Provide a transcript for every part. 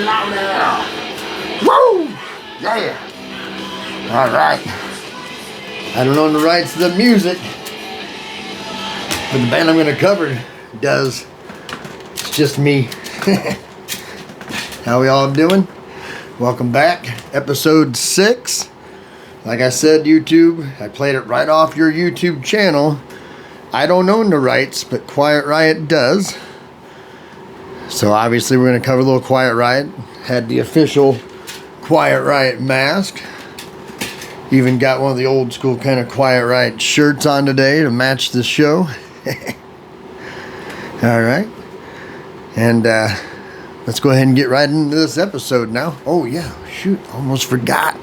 louder. Woo! Yeah. All right. I don't own the rights to the music, but the band I'm going to cover does. It's just me. How we all doing? Welcome back. Episode 6. Like I said, YouTube, I played it right off your YouTube channel. I don't own the rights, but Quiet Riot does. So obviously we're going to cover a little Quiet Riot. Had the official Quiet Riot mask. Even got one of the old school kind of Quiet Riot shirts on today to match the show. Alright. And let's go ahead and get right into this episode now. Oh yeah, shoot, almost forgot.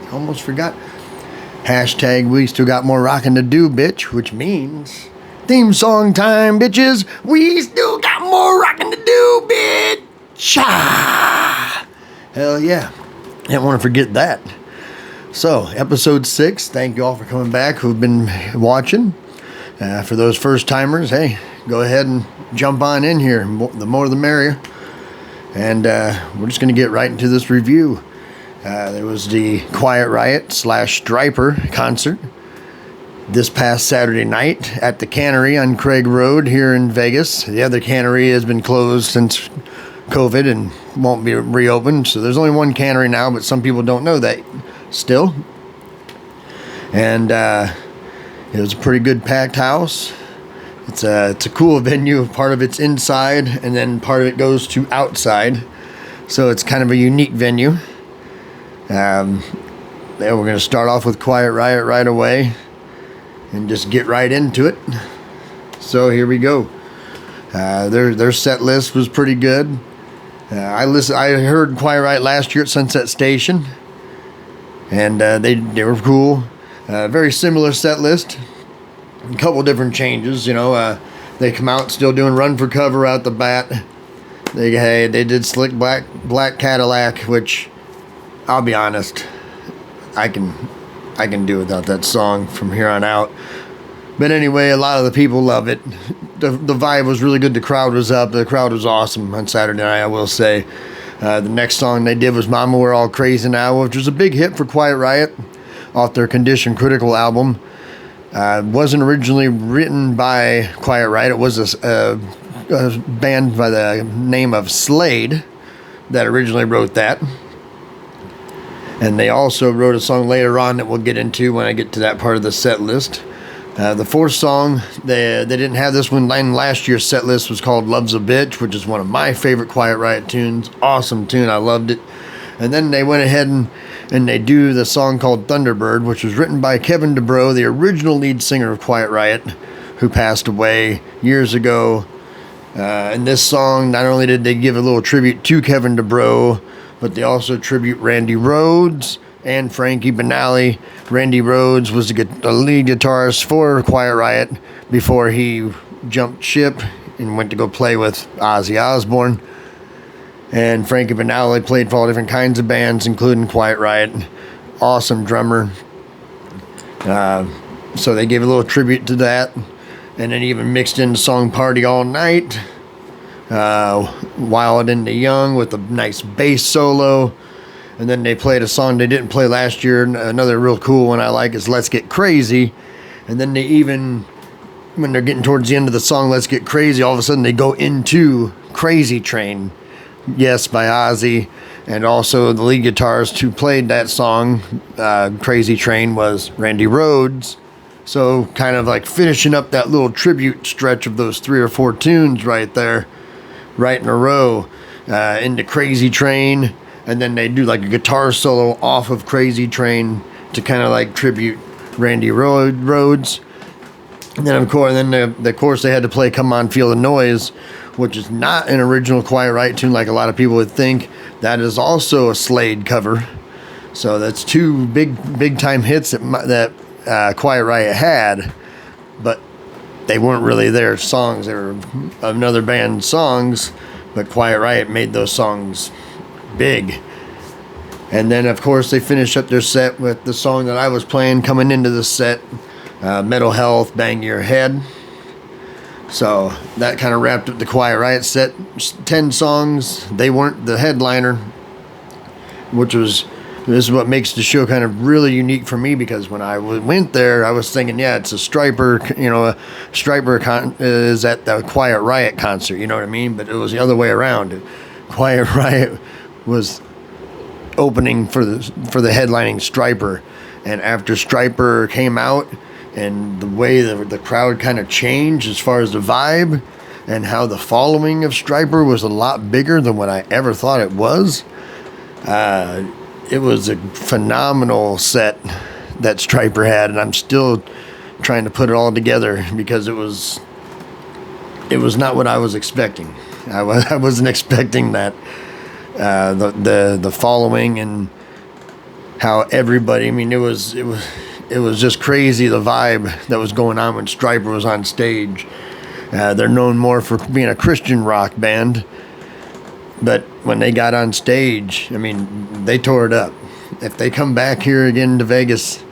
Hashtag we still got more rocking to do, bitch. Which means theme song time, bitches. We still got more rocking to do, bitch. Hell yeah. Didn't want to forget that. So, episode 6, thank you all for coming back who've been watching. For those first timers, hey, go ahead and jump on in here. The more the merrier. And we're just going to get right into this review. There was the Quiet Riot / Stryper concert this past Saturday night at the Cannery on Craig Road here in Vegas. The other cannery has been closed since COVID and won't be reopened. So there's only one cannery now, but some people don't know that still. And it was a pretty good packed house. It's a cool venue. Part of it's inside and then part of it goes to outside. So it's kind of a unique venue. We're going to start off with Quiet Riot right away and just get right into it. So here we go. Their set list was pretty good. I heard Quiet Riot last year at Sunset Station, and they were cool. Very similar set list. A couple different changes, you know. They come out still doing Run for Cover out the bat. They did Slick Black Cadillac, which I'll be honest, I can do without that song from here on out. But anyway, a lot of the people love it. The vibe was really good. The crowd was up. The crowd was awesome on Saturday night, I will say. The next song they did was Mama We're All Crazy Now, which was a big hit for Quiet Riot off their Condition Critical album. It wasn't originally written by Quiet Riot. It was a band by the name of Slade that originally wrote that. And they also wrote a song later on that we'll get into when I get to that part of the set list. The fourth song, they didn't have this one in last year's set list, was called Love's a Bitch, which is one of my favorite Quiet Riot tunes. Awesome tune, I loved it. And then they went ahead and they do the song called Thunderbird, which was written by Kevin DuBrow, the original lead singer of Quiet Riot, who passed away years ago. And this song, not only did they give a little tribute to Kevin DuBrow, but they also tribute Randy Rhoads and Frankie Banali. Randy Rhoads was the lead guitarist for Quiet Riot before he jumped ship and went to go play with Ozzy Osbourne. And Frankie Banali played for all different kinds of bands, including Quiet Riot. Awesome drummer. So they gave a little tribute to that. And then even mixed in the song Party All Night. Wild and the Young with a nice bass solo. And then they played a song they didn't play last year. Another real cool one I like is Let's Get Crazy. And then they even, when they're getting towards the end of the song Let's Get Crazy, all of a sudden they go into Crazy Train. Yes, by Ozzy. And also the lead guitarist who played that song, Crazy Train, was Randy Rhoads. So kind of like finishing up that little tribute stretch of those 3 or 4 tunes right there. Right in a row into Crazy Train, and then they do like a guitar solo off of Crazy Train to kind of like tribute Randy Rhoads. And then of course they had to play Come On Feel the Noise, which is not an original Quiet Riot tune like a lot of people would think. That is also a Slade cover. So that's 2 big time hits that Quiet Riot had, but they weren't really their songs. They were another band's songs, but Quiet Riot made those songs big. And then, of course, they finished up their set with the song that I was playing coming into the set, Mental Health, Bang Your Head. So that kind of wrapped up the Quiet Riot set. 10 songs. They weren't the headliner. which was, this is what makes the show kind of really unique for me, because when I went there, I was thinking, yeah, it's a Stryper, you know, a Stryper is at the Quiet Riot concert, you know what I mean? But it was the other way around. Quiet Riot was opening for the headlining Stryper, and after Stryper came out, and the way the crowd kind of changed as far as the vibe, and how the following of Stryper was a lot bigger than what I ever thought it was. It was a phenomenal set that Stryper had, and I'm still trying to put it all together, because it was not what I was expecting. I wasn't expecting that. The following and how everybody, I mean, it was just crazy, the vibe that was going on when Stryper was on stage. They're known more for being a Christian rock band, but when they got on stage, I mean, they tore it up. If they come back here again to Vegas,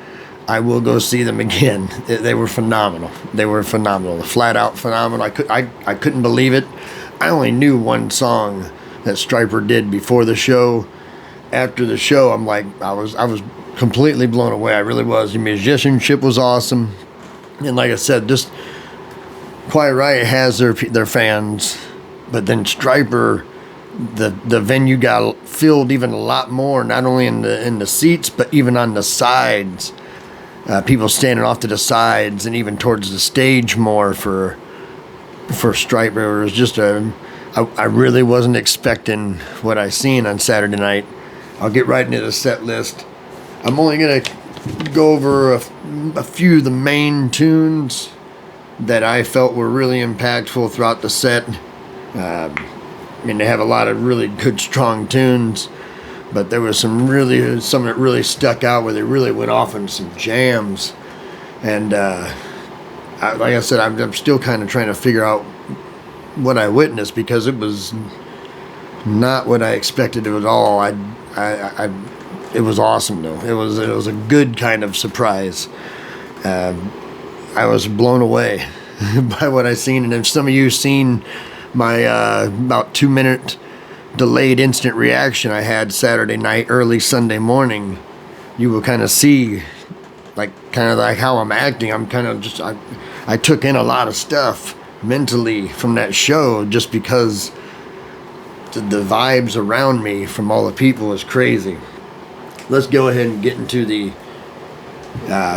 I will go see them again. They were phenomenal. They were phenomenal, flat out phenomenal. I couldn't believe it. I only knew one song that Stryper did before the show. After the show, I'm like, I was completely blown away. I really was. The musicianship was awesome, and like I said, just Quiet Riot has their fans, but then Stryper, the venue got filled even a lot more. Not only in the seats, but even on the sides. People standing off to the sides, and even towards the stage more for Stryper. It was just I really wasn't expecting what I seen on Saturday night. I'll get right into the set list. I'm only going to go over a few of the main tunes that I felt were really impactful throughout the set. I mean, they have a lot of really good, strong tunes, but there was some that really stuck out, where they really went off on some jams. And like I said, I'm still kind of trying to figure out what I witnessed, because it was not what I expected at all. It was awesome though. It was a good kind of surprise. I was blown away by what I seen, and if some of you seen my about 2-minute delayed instant reaction I had Saturday night, early Sunday morning, you will kind of see like how I'm acting. I'm kind of just I took in a lot of stuff mentally from that show, just because the vibes around me from all the people was crazy. Let's go ahead and get into the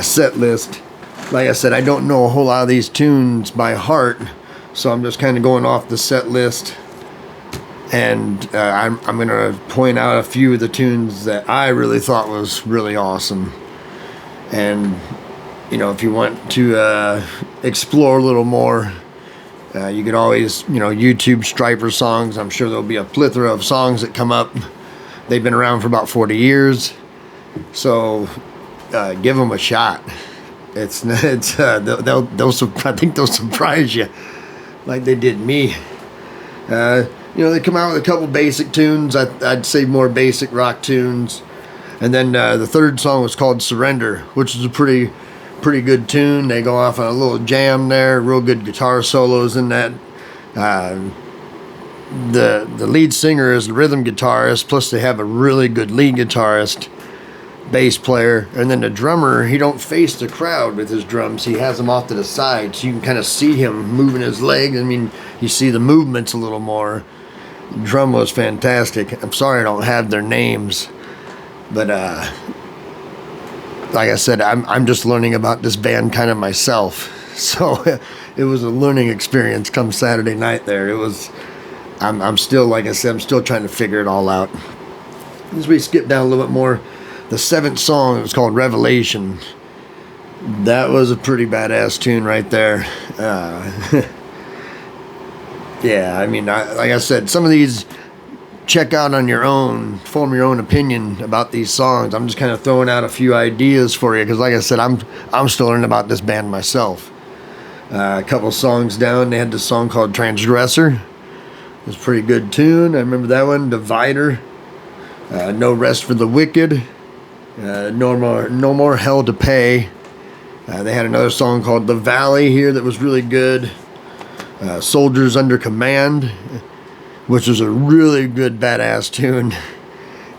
set list. Like I said, I don't know a whole lot of these tunes by heart, so I'm just kind of going off the set list, and I'm going to point out a few of the tunes that I really thought was really awesome. And you know, if you want to explore a little more, you could always, YouTube Stryper songs. I'm sure there'll be a plethora of songs that come up. They've been around for about 40 years, so give them a shot. I think they'll surprise you, like they did me. They come out with a couple basic tunes. I'd say more basic rock tunes, and then the third song was called "Surrender," which is a pretty good tune. They go off on a little jam there, real good guitar solos in that. The lead singer is the rhythm guitarist, plus they have a really good lead guitarist, bass player, and then the drummer, he don't face the crowd with his drums. He has them off to the side, so you can kind of see him moving his legs. I mean, you see the movements a little more. The drum was fantastic. I'm sorry I don't have their names, but like I said, I'm just learning about this band kind of myself. So it was a learning experience come Saturday night there. It was, I'm still, like I said, I'm still trying to figure it all out. As we skip down a little bit more, the 7th song, it was called Revelation. That was a pretty badass tune right there. Yeah, I mean, like I said, some of these, check out on your own, form your own opinion about these songs. I'm just kind of throwing out a few ideas for you, because like I said, I'm still learning about this band myself. A couple songs down, they had this song called Transgressor. It was a pretty good tune. I remember that one. Divider. No Rest for the Wicked. No more Hell to Pay. They had another song called The Valley here that was really good. Soldiers Under Command, which was a really good badass tune.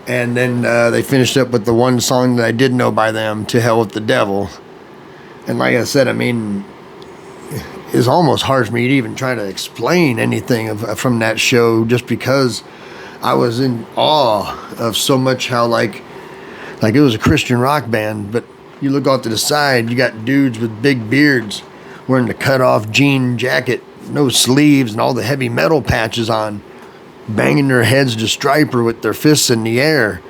And then they finished up with the one song that I did know by them, To Hell with the Devil. And like I said, I mean, it's almost hard for me to even try to explain anything from that show, just because I was in awe of so much how like it was a Christian rock band, but you look off to the side, you got dudes with big beards wearing the cut-off jean jacket, no sleeves, and all the heavy metal patches on, banging their heads to Stryper with their fists in the air,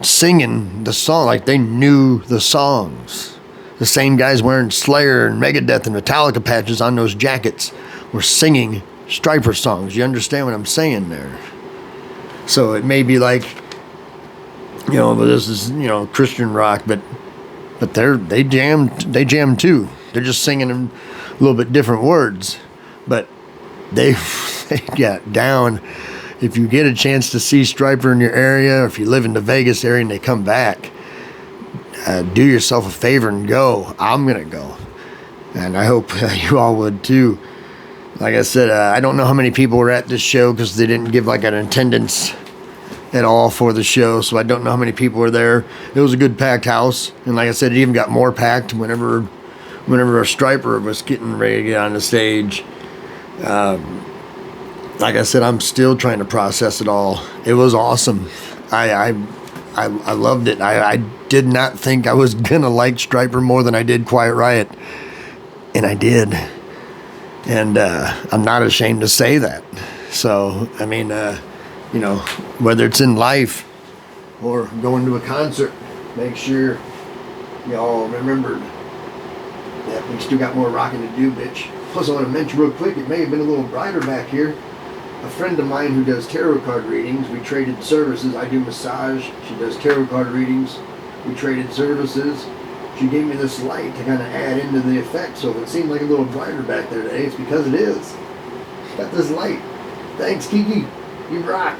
singing the song like they knew the songs. The same guys wearing Slayer and Megadeth and Metallica patches on those jackets were singing Stryper songs. You understand what I'm saying there? So it may be like, you know, this is, you know, Christian rock, but they jam too. They're just singing in a little bit different words, but they got down. If you get a chance to see Stryper in your area, or if you live in the Vegas area and they come back, do yourself a favor and go. I'm gonna go, and I hope you all would too. Like I said, I don't know how many people were at this show because they didn't give like an attendance at all for the show, so I don't know how many people were there. It was a good packed house, and like I said, it even got more packed whenever a Stryper was getting ready to get on the stage. Like I said, I'm still trying to process it all. It was awesome. I loved it. I did not think I was gonna like Stryper more than I did Quiet Riot, and I did. And I'm not ashamed to say that. So I mean, you know, whether it's in life or going to a concert, make sure y'all remembered that we still got more rocking to do, bitch. Plus, I want to mention real quick, it may have been a little brighter back here. A friend of mine who does tarot card readings, we traded services. I do massage, she does tarot card readings. We traded services. She gave me this light to kind of add into the effect, so if it seemed like a little brighter back there today, it's because it is. Got this light. Thanks, Kiki. You rock.